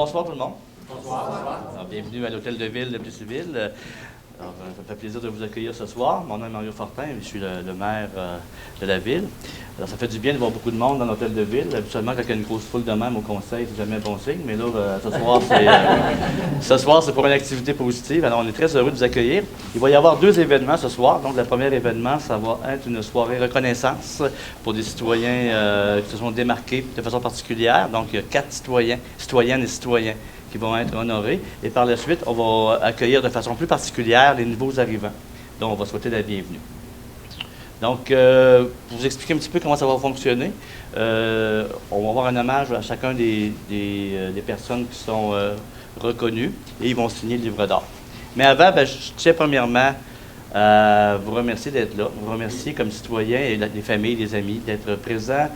bonsoir tout le monde. Bonsoir. Alors, bienvenue à l'Hôtel de Ville de Plessisville. Alors, ça me fait plaisir de vous accueillir ce soir. Mon nom est Mario Fortin, je suis le maire de la ville. Alors, ça fait du bien de voir beaucoup de monde dans l'Hôtel de Ville. Habituellement, quand il y a une grosse foule de même au conseil, c'est jamais un bon signe. Mais là, ce soir, c'est pour une activité positive. Alors, on est très heureux de vous accueillir. Il va y avoir 2 événements ce soir. Donc, le premier événement, ça va être une soirée reconnaissance pour des citoyens qui se sont démarqués de façon particulière. Donc, il y a 4 citoyennes et citoyens qui vont être honorés. Et par la suite, on va accueillir de façon plus particulière les nouveaux arrivants, dont on va souhaiter la bienvenue. Donc, pour vous expliquer un petit peu comment ça va fonctionner, on va avoir un hommage à chacun des personnes qui sont reconnues et ils vont signer le livre d'or. Mais avant, je tiens premièrement à vous remercier d'être là, vous remercier comme citoyens et les familles, les amis, d'être présents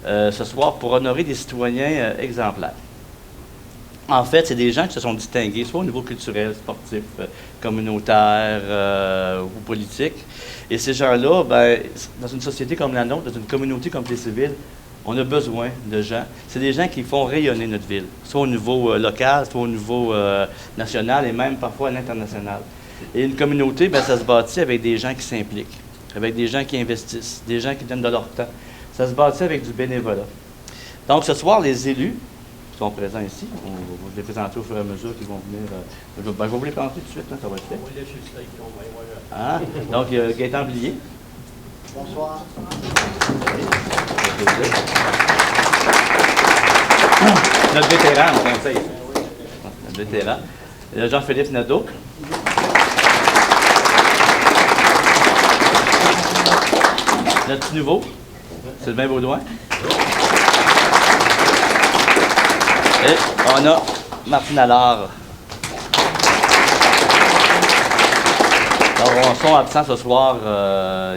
ce soir pour honorer des citoyens exemplaires. En fait, c'est des gens qui se sont distingués, soit au niveau culturel, sportif, communautaire ou politique. Et ces gens-là, dans une société comme la nôtre, dans une communauté comme Plessisville, on a besoin de gens. C'est des gens qui font rayonner notre ville, soit au niveau local, soit au niveau national et même parfois à l'international. Et une communauté, ça se bâtit avec des gens qui s'impliquent, avec des gens qui investissent, des gens qui donnent de leur temps. Ça se bâtit avec du bénévolat. Donc, ce soir, les élus qui sont présents ici. On va vous les présenter au fur et à mesure qu'ils vont venir. Je vais vous les présenter tout de suite, ça va être fait. Donc, Gaëtan Blier. Bonsoir. Notre vétéran au conseil. Notre vétéran. Jean-Philippe Nadeau. Notre petit nouveau, Sylvain Baudouin. Et on a Martine Allard. Alors, on sont absents ce soir.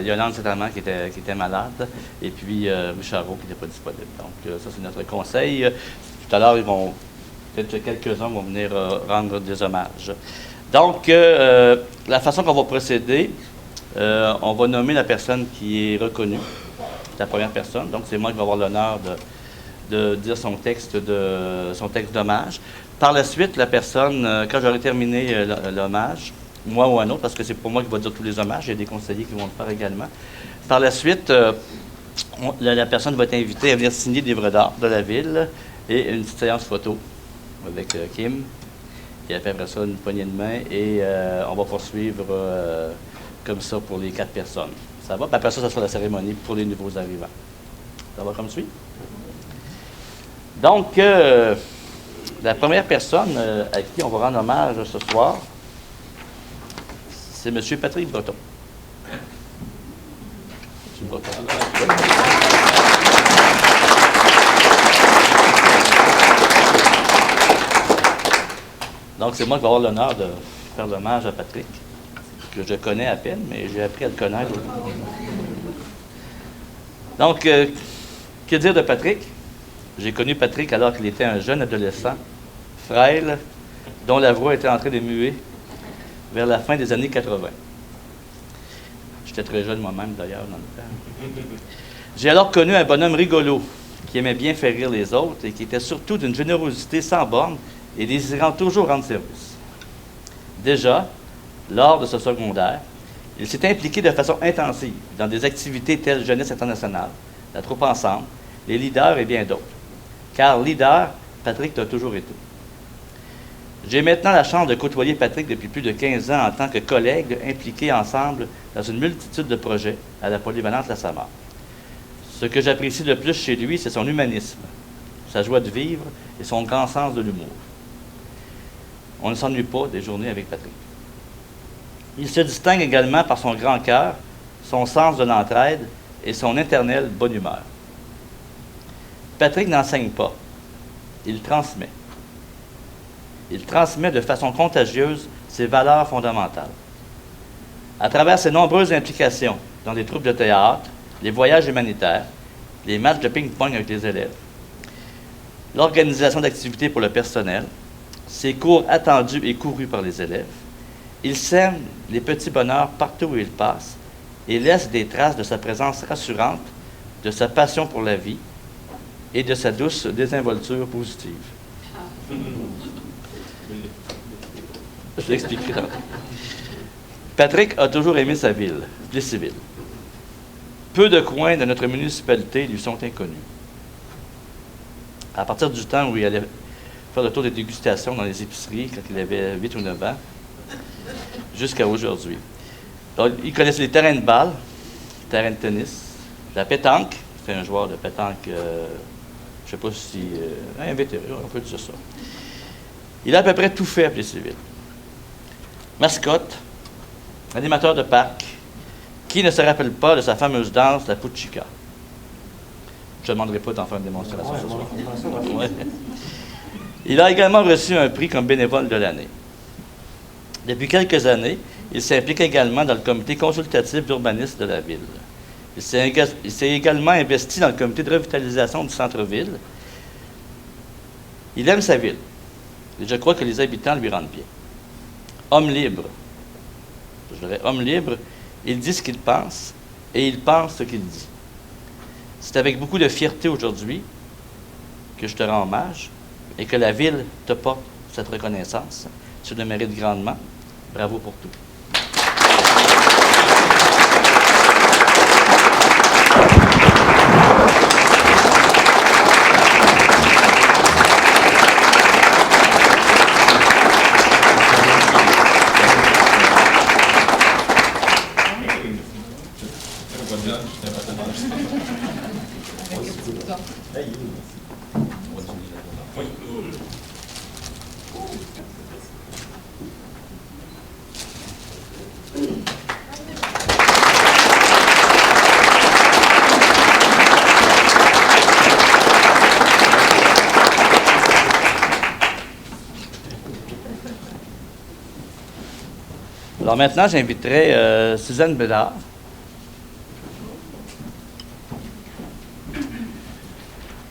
Yolande Saint-Amand qui était malade. Et puis Charot qui n'était pas disponible. Donc, ça, c'est notre conseil. Tout à l'heure, peut-être quelques-uns vont venir rendre des hommages. Donc, la façon qu'on va procéder, on va nommer la personne qui est reconnue. La première personne. Donc, c'est moi qui vais avoir l'honneur de dire son texte d'hommage. Par la suite, la personne, quand j'aurai terminé l'hommage, moi ou un autre, parce que c'est pour moi qui va dire tous les hommages, il y a des conseillers qui vont le faire également. Par la suite, la personne va être invitée à venir signer le livre d'art de la ville et une petite séance photo avec Kim. Et après ça, une poignée de main et on va poursuivre comme ça pour les 4 personnes. Ça va? Puis après ça sera la cérémonie pour les nouveaux arrivants. Ça va comme suit? Donc, la première personne à qui on va rendre hommage ce soir, c'est M. Patrick Breton. M. Breton. Donc, c'est moi qui vais avoir l'honneur de faire l'hommage à Patrick, que je connais à peine, mais j'ai appris à le connaître. Donc, que dire de Patrick? J'ai connu Patrick alors qu'il était un jeune adolescent, frêle, dont la voix était en train de muer vers la fin des années 80. J'étais très jeune moi-même, d'ailleurs, dans le temps. J'ai alors connu un bonhomme rigolo, qui aimait bien faire rire les autres et qui était surtout d'une générosité sans borne et désirant toujours rendre service. Déjà, lors de ce secondaire, il s'est impliqué de façon intensive dans des activités telles Jeunesse internationale, la Troupe Ensemble, les leaders et bien d'autres. Car leader, Patrick l'a toujours été. J'ai maintenant la chance de côtoyer Patrick depuis plus de 15 ans en tant que collègue impliqués ensemble dans une multitude de projets à la polyvalente La Samar. Ce que j'apprécie le plus chez lui, c'est son humanisme, sa joie de vivre et son grand sens de l'humour. On ne s'ennuie pas des journées avec Patrick. Il se distingue également par son grand cœur, son sens de l'entraide et son éternelle bonne humeur. Patrick n'enseigne pas, il transmet. Il transmet de façon contagieuse ses valeurs fondamentales. À travers ses nombreuses implications dans les troupes de théâtre, les voyages humanitaires, les matchs de ping-pong avec les élèves, l'organisation d'activités pour le personnel, ses cours attendus et courus par les élèves, il sème les petits bonheurs partout où il passe et laisse des traces de sa présence rassurante, de sa passion pour la vie et de sa douce désinvolture positive. Je l'expliquerai tantôt. Patrick a toujours aimé sa ville, Plessisville. Peu de coins de notre municipalité lui sont inconnus. À partir du temps où il allait faire le tour des dégustations dans les épiceries, quand il avait 8 ou 9 ans, jusqu'à aujourd'hui. Alors, il connaissait les terrains de balle, les terrains de tennis, la pétanque. C'est un joueur de pétanque, je ne sais pas si... un vétéran, on peut dire ça. Il a à peu près tout fait à Plessisville. Mascotte, animateur de parc, qui ne se rappelle pas de sa fameuse danse, la Puchica? Je ne demanderai pas d'en faire une démonstration ce soir. Ouais. Il a également reçu un prix comme bénévole de l'année. Depuis quelques années, il s'implique également dans le comité consultatif d'urbanisme de la ville. Il s'est également investi dans le comité de revitalisation du centre-ville. Il aime sa ville. Et je crois que les habitants lui rendent bien. Homme libre. Je dirais homme libre, il dit ce qu'il pense et il pense ce qu'il dit. C'est avec beaucoup de fierté aujourd'hui que je te rends hommage et que la ville te porte cette reconnaissance. Tu le mérites grandement. Bravo pour tout. Alors maintenant, j'inviterai Suzanne Bédard,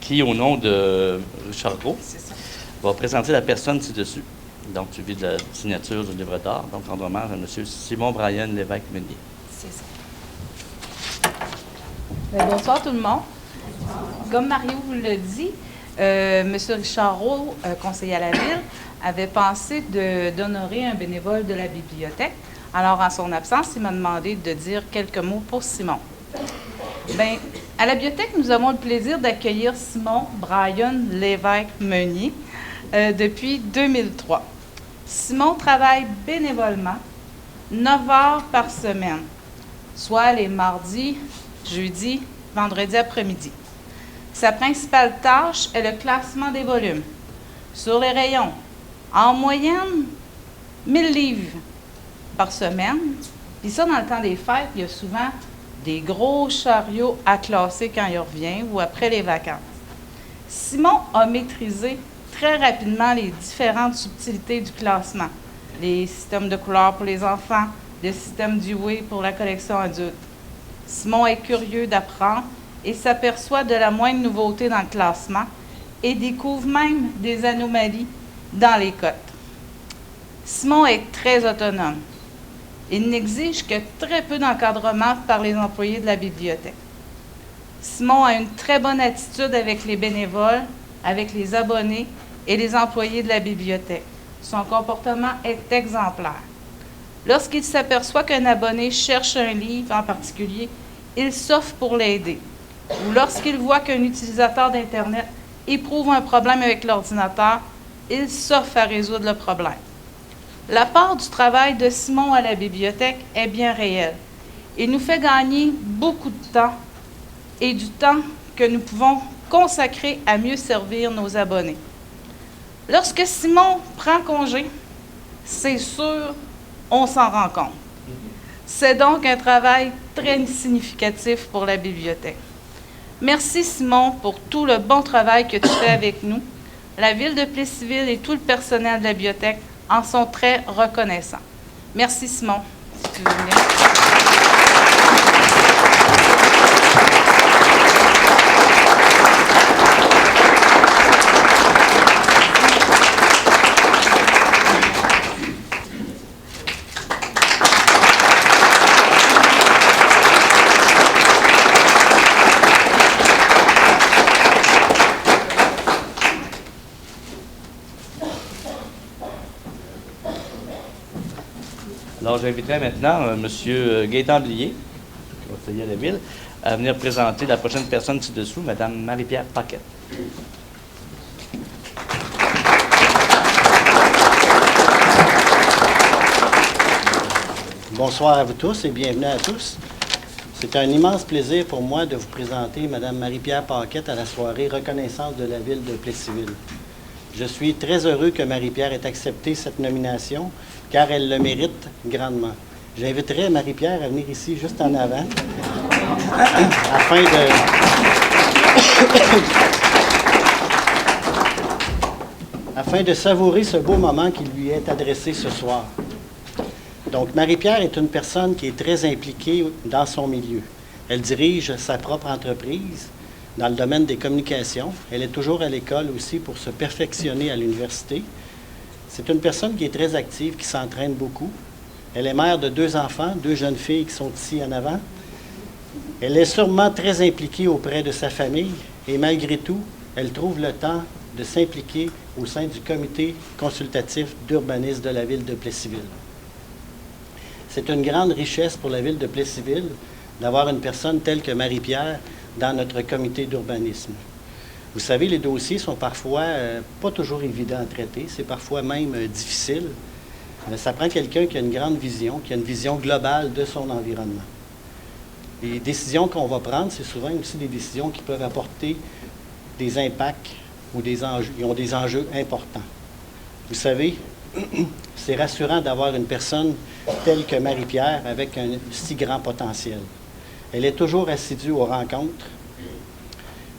qui, au nom de Richard Gros, va présenter la personne ci-dessus. Donc, tu vis de la signature du livre d'art, donc rendre hommage à M. Simon Bryan Lévesque-Meunier. C'est ça. Bonsoir tout le monde. Comme Mario vous l'a dit, M. Richard Roux, conseiller à la Ville, avait pensé d'honorer un bénévole de la bibliothèque. Alors, en son absence, il m'a demandé de dire quelques mots pour Simon. Bien, à la bibliothèque, nous avons le plaisir d'accueillir Simon Bryan Lévesque-Meunier depuis 2003. Simon travaille bénévolement 9 heures par semaine, soit les mardis, jeudis, vendredis après-midi. Sa principale tâche est le classement des volumes sur les rayons. En moyenne, 1000 livres par semaine. Puis ça, dans le temps des fêtes, il y a souvent des gros chariots à classer quand il revient ou après les vacances. Simon a maîtrisé très rapidement les différentes subtilités du classement. Les systèmes de couleurs pour les enfants, le système Dewey pour la collection adulte. Simon est curieux d'apprendre et s'aperçoit de la moindre nouveauté dans le classement et découvre même des anomalies dans les cotes. Simon est très autonome. Il n'exige que très peu d'encadrement par les employés de la bibliothèque. Simon a une très bonne attitude avec les bénévoles, avec les abonnés et les employés de la bibliothèque. Son comportement est exemplaire. Lorsqu'il s'aperçoit qu'un abonné cherche un livre en particulier, il s'offre pour l'aider. Ou lorsqu'il voit qu'un utilisateur d'Internet éprouve un problème avec l'ordinateur, il s'offre à résoudre le problème. La part du travail de Simon à la bibliothèque est bien réelle. Il nous fait gagner beaucoup de temps et du temps que nous pouvons consacrer à mieux servir nos abonnés. Lorsque Simon prend congé, c'est sûr, on s'en rend compte. C'est donc un travail très significatif pour la bibliothèque. Merci Simon pour tout le bon travail que tu fais avec nous. La ville de Plessisville et tout le personnel de la bibliothèque en sont très reconnaissants. Merci Simon, si tu veux venir. Alors, j'inviterai maintenant M. Gaétan Blier, conseiller à la Ville, à venir présenter la prochaine personne ci-dessous, Mme Marie-Pierre Paquette. Bonsoir à vous tous et bienvenue à tous. C'est un immense plaisir pour moi de vous présenter Mme Marie-Pierre Paquette à la soirée Reconnaissance de la Ville de Plessisville. Je suis très heureux que Marie-Pierre ait accepté cette nomination, car elle le mérite grandement. J'inviterai Marie-Pierre à venir ici juste en avant, afin de savourer ce beau moment qui lui est adressé ce soir. Donc, Marie-Pierre est une personne qui est très impliquée dans son milieu. Elle dirige sa propre entreprise dans le domaine des communications. Elle est toujours à l'école aussi pour se perfectionner à l'université. C'est une personne qui est très active, qui s'entraîne beaucoup. Elle est mère de 2 enfants, 2 jeunes filles qui sont ici en avant. Elle est sûrement très impliquée auprès de sa famille et malgré tout, elle trouve le temps de s'impliquer au sein du comité consultatif d'urbanisme de la ville de Plessisville. C'est une grande richesse pour la ville de Plessisville d'avoir une personne telle que Marie-Pierre dans notre comité d'urbanisme. Vous savez, les dossiers sont parfois pas toujours évidents à traiter, c'est parfois même difficile. Ça prend quelqu'un qui a une grande vision, qui a une vision globale de son environnement. Les décisions qu'on va prendre, c'est souvent aussi des décisions qui peuvent apporter des impacts ou des enjeux, qui ont des enjeux importants. Vous savez, c'est rassurant d'avoir une personne telle que Marie-Pierre avec un si grand potentiel. Elle est toujours assidue aux rencontres.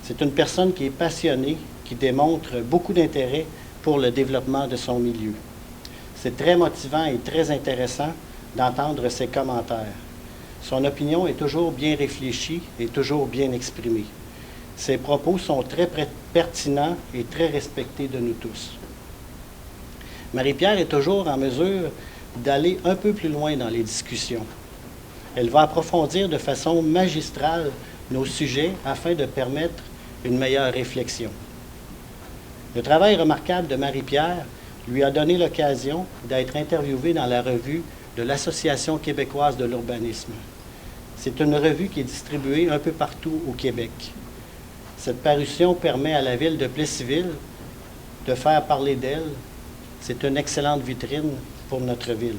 C'est une personne qui est passionnée, qui démontre beaucoup d'intérêt pour le développement de son milieu. C'est très motivant et très intéressant d'entendre ses commentaires. Son opinion est toujours bien réfléchie et toujours bien exprimée. Ses propos sont très pertinents et très respectés de nous tous. Marie-Pierre est toujours en mesure d'aller un peu plus loin dans les discussions. Elle va approfondir de façon magistrale nos sujets afin de permettre une meilleure réflexion. Le travail remarquable de Marie-Pierre lui a donné l'occasion d'être interviewée dans la revue de l'Association québécoise de l'urbanisme. C'est une revue qui est distribuée un peu partout au Québec. Cette parution permet à la ville de Plessisville de faire parler d'elle. C'est une excellente vitrine pour notre ville.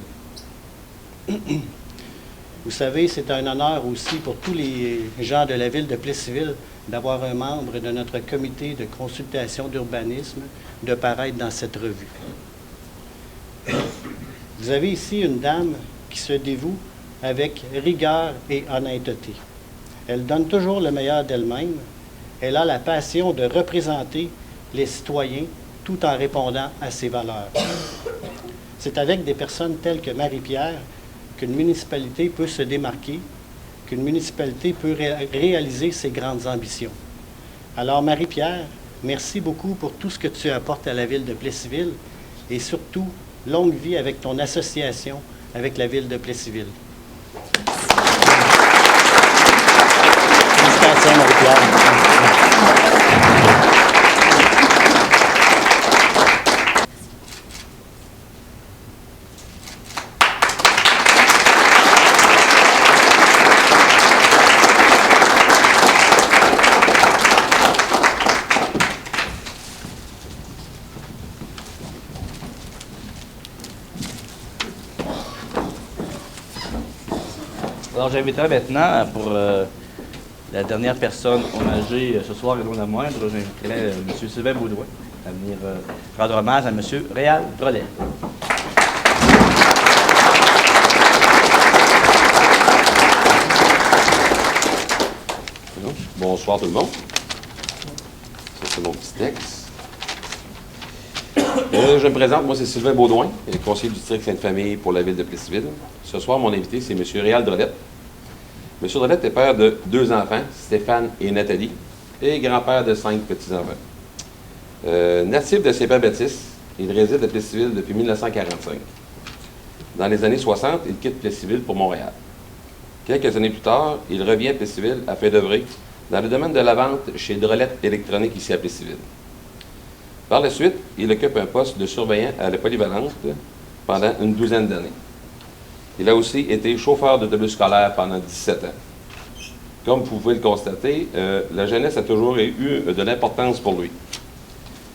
Vous savez, c'est un honneur aussi pour tous les gens de la ville de Plessisville d'avoir un membre de notre comité de consultation d'urbanisme de paraître dans cette revue. Vous avez ici une dame qui se dévoue avec rigueur et honnêteté. Elle donne toujours le meilleur d'elle-même. Elle a la passion de représenter les citoyens tout en répondant à ses valeurs. C'est avec des personnes telles que Marie-Pierre qu'une municipalité peut se démarquer, qu'une municipalité peut réaliser ses grandes ambitions. Alors Marie-Pierre, merci beaucoup pour tout ce que tu apportes à la ville de Plessisville et surtout, longue vie avec ton association avec la ville de Plessisville. Félicitations Marie-Pierre. Alors, j'inviterai maintenant pour la dernière personne hommagée ce soir et non la moindre, j'inviterai M. Sylvain Baudouin à venir rendre hommage à M. Réal Drolet. Bonsoir tout le monde. Ça, c'est mon petit texte. Je me présente, moi c'est Sylvain Baudouin, conseiller du district Sainte-Famille pour la ville de Plessisville. Ce soir, mon invité, c'est M. Réal Drolet. M. Drolet est père de 2 enfants, Stéphane et Nathalie, et grand-père de 5 petits-enfants. Natif de Saint-Pierre-Baptiste, il réside à Plessisville depuis 1945. Dans les années 60, il quitte Plessisville pour Montréal. Quelques années plus tard, il revient à Plessisville afin d'œuvrer dans le domaine de la vente chez Drolet Électronique ici à Plessisville. Par la suite, il occupe un poste de surveillant à la polyvalente pendant une 12aine d'années. Il a aussi été chauffeur d'autobus scolaire pendant 17 ans. Comme vous pouvez le constater, la jeunesse a toujours eu de l'importance pour lui.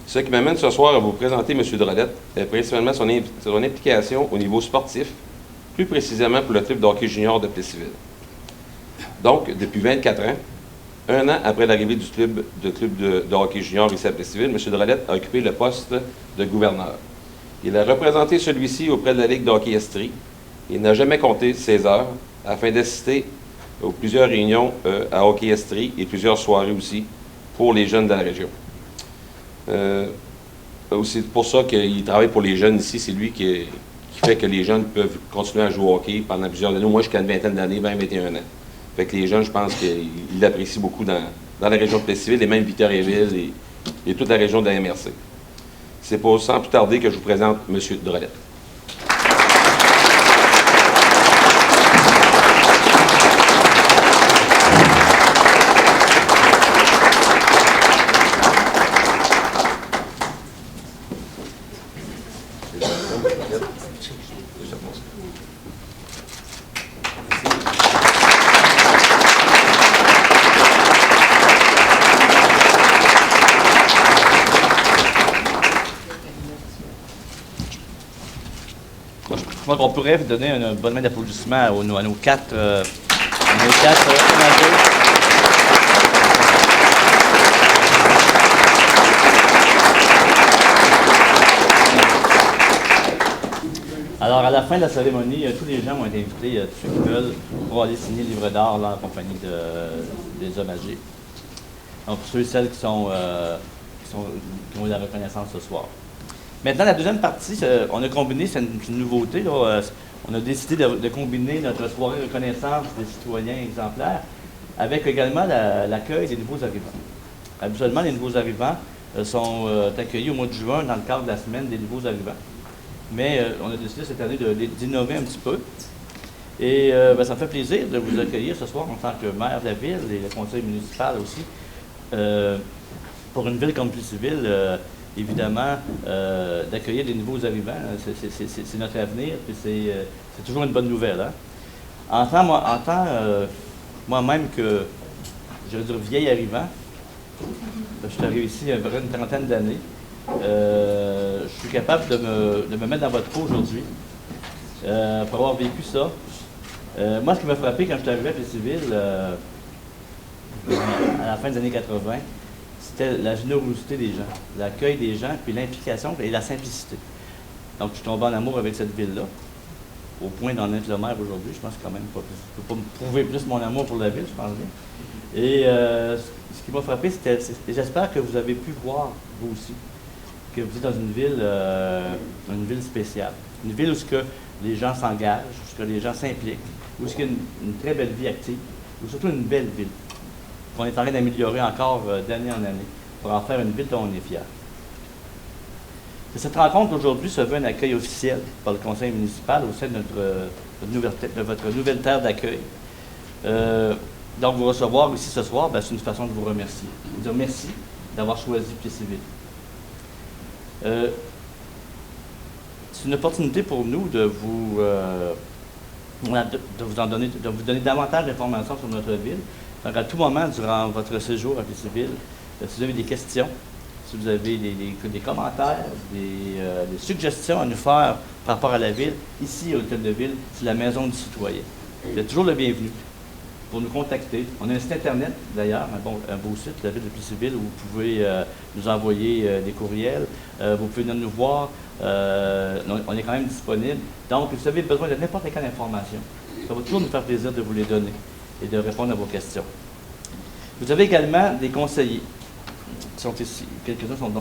Ce qui m'amène ce soir à vous présenter M. Drolette, principalement son implication au niveau sportif, plus précisément pour le club de hockey junior de Plessisville. Donc, depuis 24 ans, un an après l'arrivée du club de hockey junior ici à Plessisville, M. Drolette a occupé le poste de gouverneur. Il a représenté celui-ci auprès de la Ligue de hockey Estrie. Il n'a jamais compté ses heures afin d'assister aux plusieurs réunions à hockey Estrie et plusieurs soirées aussi pour les jeunes de la région. C'est pour ça qu'il travaille pour les jeunes ici. C'est lui qui fait que les jeunes peuvent continuer à jouer au hockey pendant plusieurs années. Moi, jusqu'à une vingtaine d'années, 20-21 ans. Fait que les jeunes, je pense qu'ils l'apprécient beaucoup dans la région de Plessisville et même Victoriaville et toute la région de la MRC. C'est pour sans plus tarder que je vous présente M. Drolette. Je pense qu'on pourrait donner une bonne main d'applaudissement à nos quatre managers. Alors, à la fin de la cérémonie, tous les gens vont être invités, tous ceux qui veulent, pour aller signer le livre d'art en compagnie des hommes âgés. Donc, pour ceux et celles qui ont eu la reconnaissance ce soir. Maintenant, la deuxième partie, on a combiné, c'est une nouveauté, là, on a décidé de combiner notre soirée de reconnaissance des citoyens exemplaires avec également l'accueil des nouveaux arrivants. Habituellement, les nouveaux arrivants sont accueillis au mois de juin dans le cadre de la semaine des nouveaux arrivants. Mais on a décidé cette année d'innover un petit peu. Et ça me fait plaisir de vous accueillir ce soir en tant que maire de la ville et le conseil municipal aussi. Pour une ville comme Plessisville, évidemment, d'accueillir des nouveaux arrivants, c'est notre avenir, puis c'est toujours une bonne nouvelle. Hein? Moi-même que, je veux dire, vieil arrivant, je suis arrivé ici il y a une trentaine d'années, je suis capable de me mettre dans votre peau aujourd'hui, pour avoir vécu ça. Moi, ce qui m'a frappé quand je suis arrivé à Plessisville, à la fin des années 80, c'était la générosité des gens, l'accueil des gens, puis l'implication et la simplicité. Donc, je suis tombé en amour avec cette ville-là, au point d'en être le maire aujourd'hui. Je pense quand même pas plus. Je ne peux pas me prouver plus mon amour pour la ville, je pense bien. Et ce qui m'a frappé, c'était, j'espère que vous avez pu voir, vous aussi, que vous êtes dans une ville spéciale. Une ville où les gens s'engagent, où les gens s'impliquent, où il y a une très belle vie active, ou surtout une belle ville, qu'on est en train d'améliorer encore d'année en année, pour en faire une ville dont on est fier. Et cette rencontre aujourd'hui se veut un accueil officiel par le conseil municipal au sein de votre nouvelle terre d'accueil. Donc, vous recevoir ici ce soir, c'est une façon de vous remercier. Vous dire merci d'avoir choisi Plessisville. C'est une opportunité pour nous de vous donner davantage d'informations sur notre ville. Donc, à tout moment, durant votre séjour à Plessisville, si vous avez des questions, si vous avez des commentaires, des suggestions à nous faire par rapport à la ville, ici, à l'Hôtel de Ville, c'est la maison du citoyen. Vous êtes toujours le bienvenu pour nous contacter. On a un site Internet, d'ailleurs, un beau site, la ville de Plessisville, où vous pouvez nous envoyer des courriels. Vous pouvez venir nous voir. On est quand même disponible. Donc, si vous avez besoin de n'importe quelle information, ça va toujours nous faire plaisir de vous les donner et de répondre à vos questions. Vous avez également des conseillers qui sont ici. Quelques-uns sont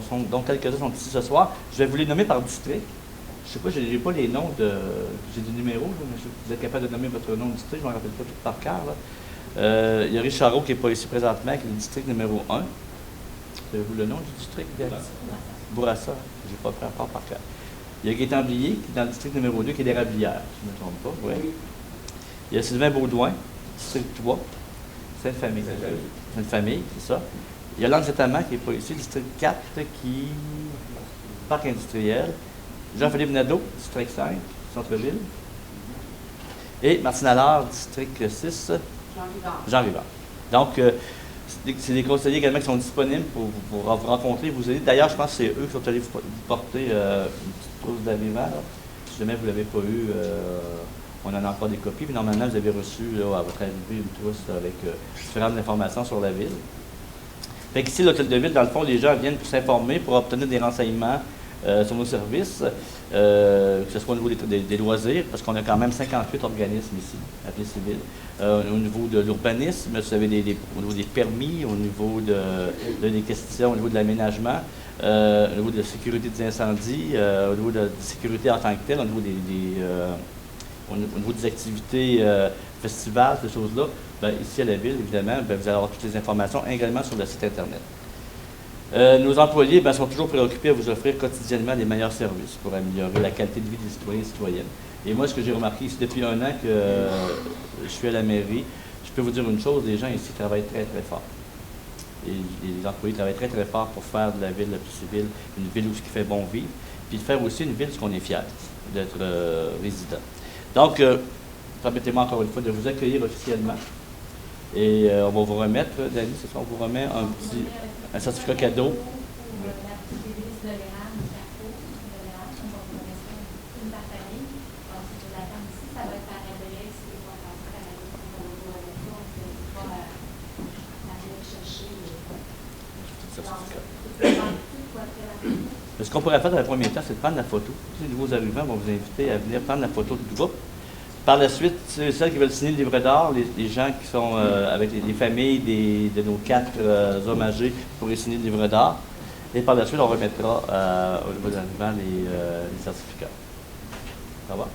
ici ce soir. Je vais vous les nommer par district. Je ne sais pas, je n'ai pas les noms j'ai des numéros, là, mais vous êtes capable de nommer votre nom de district, je ne m'en rappelle pas tout par cœur. Il y a Richard qui n'est pas ici présentement, qui est le district numéro 1. Avez-vous le nom du district? Bourassa. Je n'ai pas pris encore par cœur. Il y a Gaétan Blier, qui est dans le district numéro 2, qui est d'Érablières, si je ne me trompe pas. Ouais. Il y a Sylvain Baudouin, district 3, Sainte-Famille. Sainte-Famille, c'est ça. Il y a Lange-Zétama, qui n'est pas ici, district 4, qui parc industriel. Jean-Philippe Nadeau, district 5, centre-ville. Et Martine Allard, district 6. Jean Rivard. Donc, c'est des conseillers également qui sont disponibles pour vous rencontrer, vous aider. D'ailleurs, je pense que c'est eux qui sont allés vous porter une petite trousse d'avivant. Si jamais vous ne l'avez pas eu, on en a encore des copies. Puis normalement, vous avez reçu là, à votre arrivée une trousse avec différentes informations sur la ville. Fait qu'ici, l'Hôtel de Ville, dans le fond, les gens viennent pour s'informer, pour obtenir des renseignements sur nos services, que ce soit au niveau des loisirs, parce qu'on a quand même 58 organismes ici, à Plessisville. Au niveau de l'urbanisme, vous avez au niveau des permis, au niveau des questions, au niveau de l'aménagement, au niveau de la sécurité des incendies, au niveau de la sécurité en tant que telle, au niveau des activités festivals, ces choses-là. Bien, ici à la ville, évidemment, bien, vous allez avoir toutes les informations également sur le site Internet. Nos employés bien, sont toujours préoccupés à vous offrir quotidiennement les meilleurs services pour améliorer la qualité de vie des citoyens et citoyennes. Et moi, ce que j'ai remarqué ici depuis un an que je suis à la mairie, je peux vous dire une chose, les gens ici travaillent très, très fort. Et les employés travaillent très, très fort pour faire de la ville de Plessisville une ville où ce qui fait bon vivre, puis de faire aussi une ville où on est fier d'être résident. Donc, permettez-moi encore une fois de vous accueillir officiellement. Et on va vous remettre, Dani, c'est ça, on vous remet un certificat cadeau. Ce qu'on pourrait faire dans le premier temps, c'est de prendre la photo. Tous les nouveaux arrivants vont vous inviter à venir prendre la photo du groupe. Par la suite, celles qui veulent signer le livret d'or, les gens qui sont avec les familles de nos 4 hommes âgés pourraient signer le livret d'or. Et par la suite, on remettra au niveau de l'arrivant les certificats. Ça va?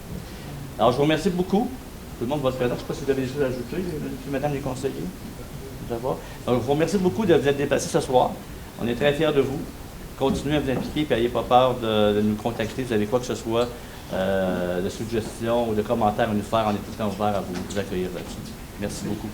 Alors, je vous remercie beaucoup. Tout le monde va se présenter. Je ne sais pas si vous avez des choses à ajouter, madame les conseillers. Donc, je vous remercie beaucoup de vous être déplacés ce soir. On est très fiers de vous. Continuez à vous impliquer et n'ayez pas peur de nous contacter. Vous avez quoi que ce soit, de suggestions ou de commentaires à nous faire. On est tout le temps ouvert à vous accueillir là-dessus. Merci beaucoup.